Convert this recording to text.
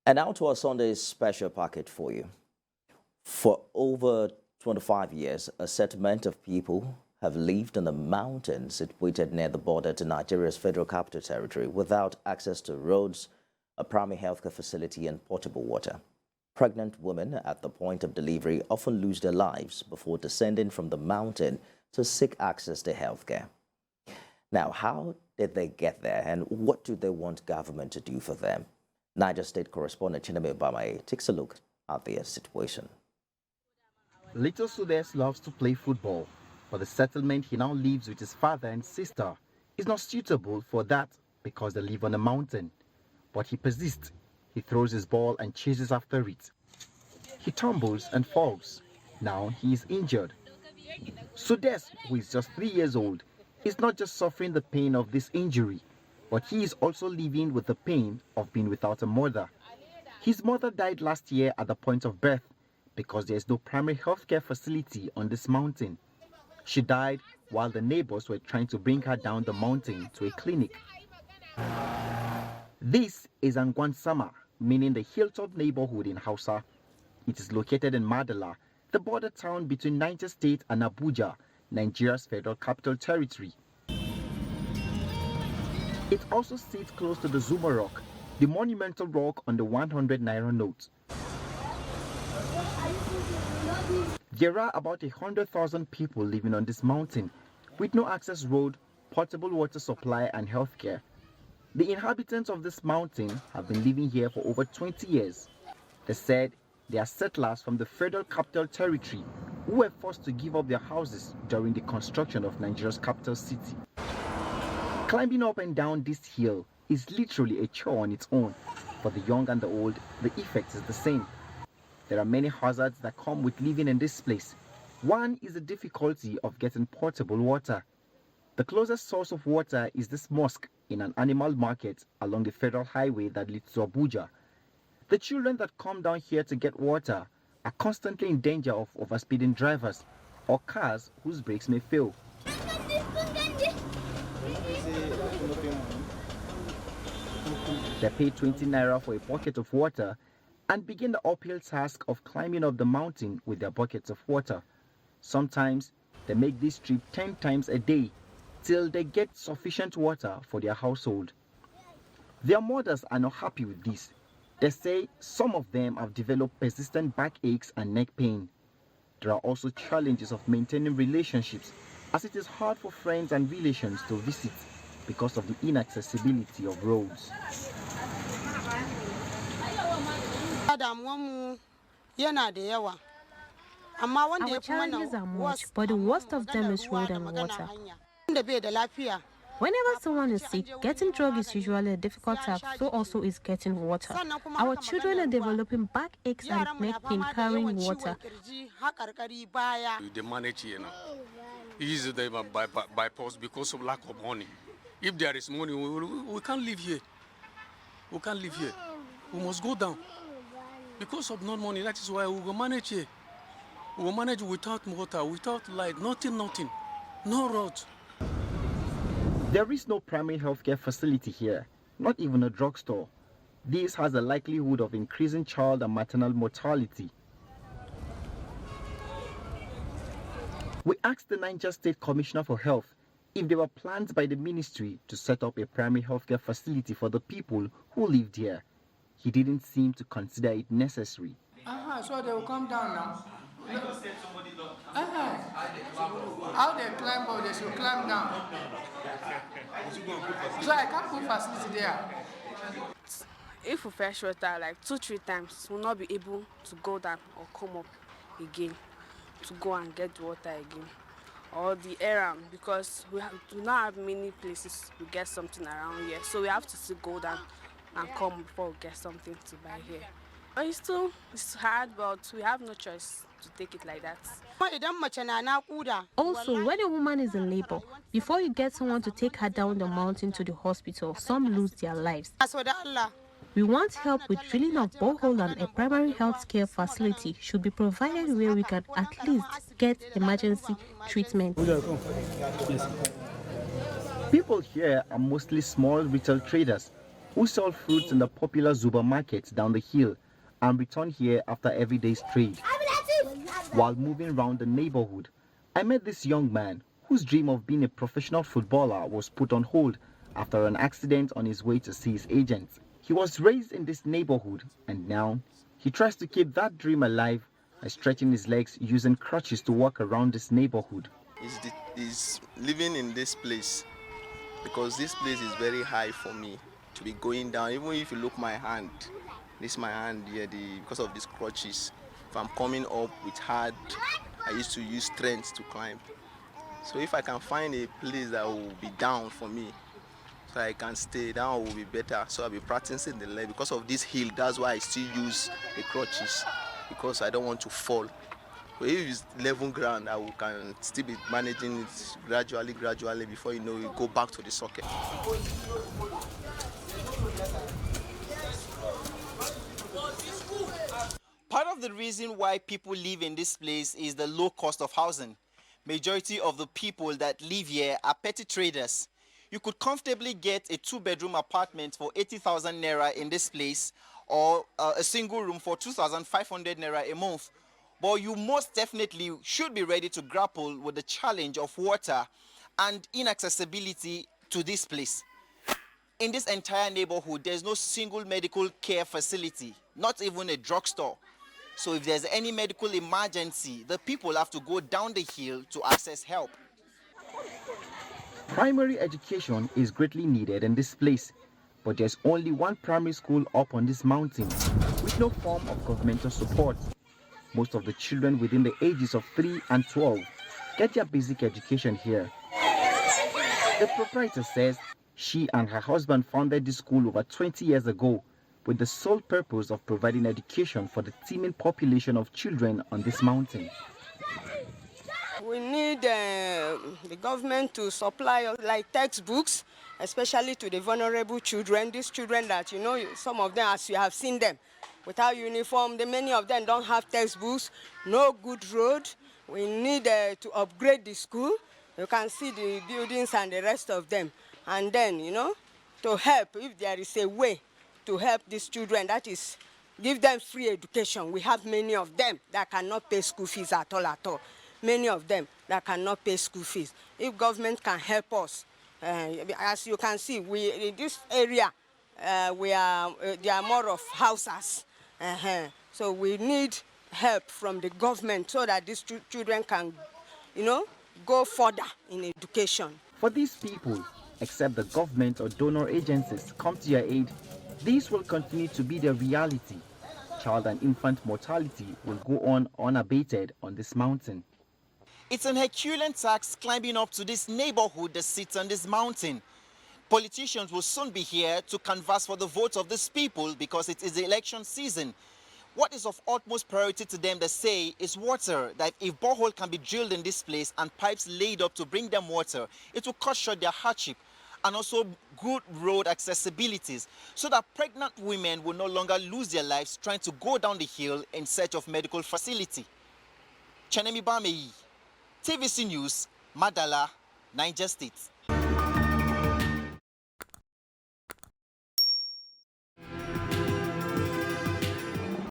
And now to our Sunday special packet for you. For over 25 years, a settlement of people have lived in the mountains situated near the border to Nigeria's Federal Capital Territory without access to roads, a primary healthcare facility, and potable water. Pregnant women at the point of delivery often lose their lives before descending from the mountain to seek access to healthcare. Now, how did they get there, and what do they want government to do for them? Niger State correspondent Chineme Obamae takes a look at their situation. Little Sudes loves to play football, but the settlement he now lives with his father and sister is not suitable for that because they live on a mountain. But he persists. He throws his ball and chases after it. He tumbles and falls. Now he is injured. Sudes, who is just 3 years old, is not just suffering the pain of this injury, but he is also living with the pain of being without a mother. His mother died last year at the point of birth because there is no primary healthcare facility on this mountain. She died while the neighbors were trying to bring her down the mountain to a clinic. This is Angwansama, meaning the hilltop neighborhood in Hausa. It is located in Madala, the border town between Niger State and Abuja, Nigeria's Federal Capital Territory. It also sits close to the Zuma Rock, the monumental rock on the 100 Naira note. There are about 100,000 people living on this mountain, with no access road, potable water supply, and healthcare. The inhabitants of this mountain have been living here for over 20 years. They said they are settlers from the Federal Capital Territory who were forced to give up their houses during the construction of Nigeria's capital city. Climbing up and down this hill is literally a chore on its own. For the young and the old, the effect is the same. There are many hazards that come with living in this place. One is the difficulty of getting potable water. The closest source of water is this mosque in an animal market along the federal highway that leads to Abuja. The children that come down here to get water are constantly in danger of overspeeding drivers or cars whose brakes may fail. They pay 20 naira for a bucket of water and begin the uphill task of climbing up the mountain with their buckets of water. Sometimes they make this trip 10 times a day till they get sufficient water for their household. Their mothers are not happy with this. They say some of them have developed persistent backaches and neck pain. There are also challenges of maintaining relationships, as it is hard for friends and relations to visit because of the inaccessibility of roads. Our challenges are much, but the worst of them is road and water. Whenever someone is sick, getting drugs is usually a difficult task, so also is getting water. Our children are developing backaches and neck pain carrying water. They manage here now. Easy by post because of lack of money. If there is money, we can't live here. We can't live here. We must go down. Because of no money, that is why we will manage here. We will manage without water, without light, nothing, no roads. There is no primary healthcare facility here, not even a drugstore. This has a likelihood of increasing child and maternal mortality. We asked the Niger State Commissioner for Health if there were plans by the ministry to set up a primary healthcare facility for the people who lived here. He didn't seem to consider it necessary. So they will come down now. How they climb up, they should climb down. So I can't put facility there. If we fetch water like 2-3 times, we'll not be able to go down or come up again to go and get water again. Or the errand, because we do not have many places to get something around here. So we have to still go down and come before we get something to buy here. But it's hard, but we have no choice to take it like that. Also, when a woman is in labor, before you get someone to take her down the mountain to the hospital, some lose their lives. We want help with drilling of borehole, and a primary health care facility should be provided where we can at least get emergency treatment. People here are mostly small retail traders. who sell fruits in the popular Zuba market down the hill and return here after every day's trade. While moving around the neighborhood, I met this young man whose dream of being a professional footballer was put on hold after an accident on his way to see his agent. He was raised in this neighborhood and now he tries to keep that dream alive by stretching his legs using crutches to walk around this neighborhood. Is living in this place because this place is very high for me to be going down. Even if you look my hand, this is my hand here, because of these crutches. If I'm coming up with hard, I used to use strength to climb. So if I can find a place that will be down for me, so I can stay down, will be better. So I'll be practicing the leg because of this hill. That's why I still use the crutches, because I don't want to fall. But if it's level ground, can still be managing it gradually. Before you know, you go back to the socket. Part of the reason why people live in this place is the low cost of housing. Majority of the people that live here are petty traders. You could comfortably get a 2-bedroom apartment for 80,000 naira in this place, or a single room for 2,500 naira a month. But you most definitely should be ready to grapple with the challenge of water and inaccessibility to this place. In this entire neighborhood, there's no single medical care facility, not even a drugstore. So if there's any medical emergency, the people have to go down the hill to access help. Primary education is greatly needed in this place, but there's only one primary school up on this mountain with no form of governmental support. Most of the children within the ages of 3 and 12 get their basic education here. The proprietor says she and her husband founded this school over 20 years ago with the sole purpose of providing education for the teeming population of children on this mountain. We need the government to supply like textbooks, especially to the vulnerable children. These children that, some of them, as you have seen them, without uniform, many of them don't have textbooks, no good road. We need to upgrade the school. You can see the buildings and the rest of them. And then, to help, if there is a way to help these children, that is, give them free education. We have many of them that cannot pay school fees at all. Many of them that cannot pay school fees. If government can help us, as you can see, in this area, there are more of houses. So we need help from the government so that these children can, go further in education. For these people, except the government or donor agencies come to their aid, these will continue to be their reality. Child and infant mortality will go on unabated on this mountain. It's an Herculean task climbing up to this neighborhood that sits on this mountain. Politicians will soon be here to canvass for the votes of these people because it is the election season. What is of utmost priority to them, they say, is water. That if borehole can be drilled in this place and pipes laid up to bring them water, it will cut short their hardship, and also good road accessibilities so that pregnant women will no longer lose their lives trying to go down the hill in search of medical facility. Chanemi Bameyi, TVC News, Madala, Niger State.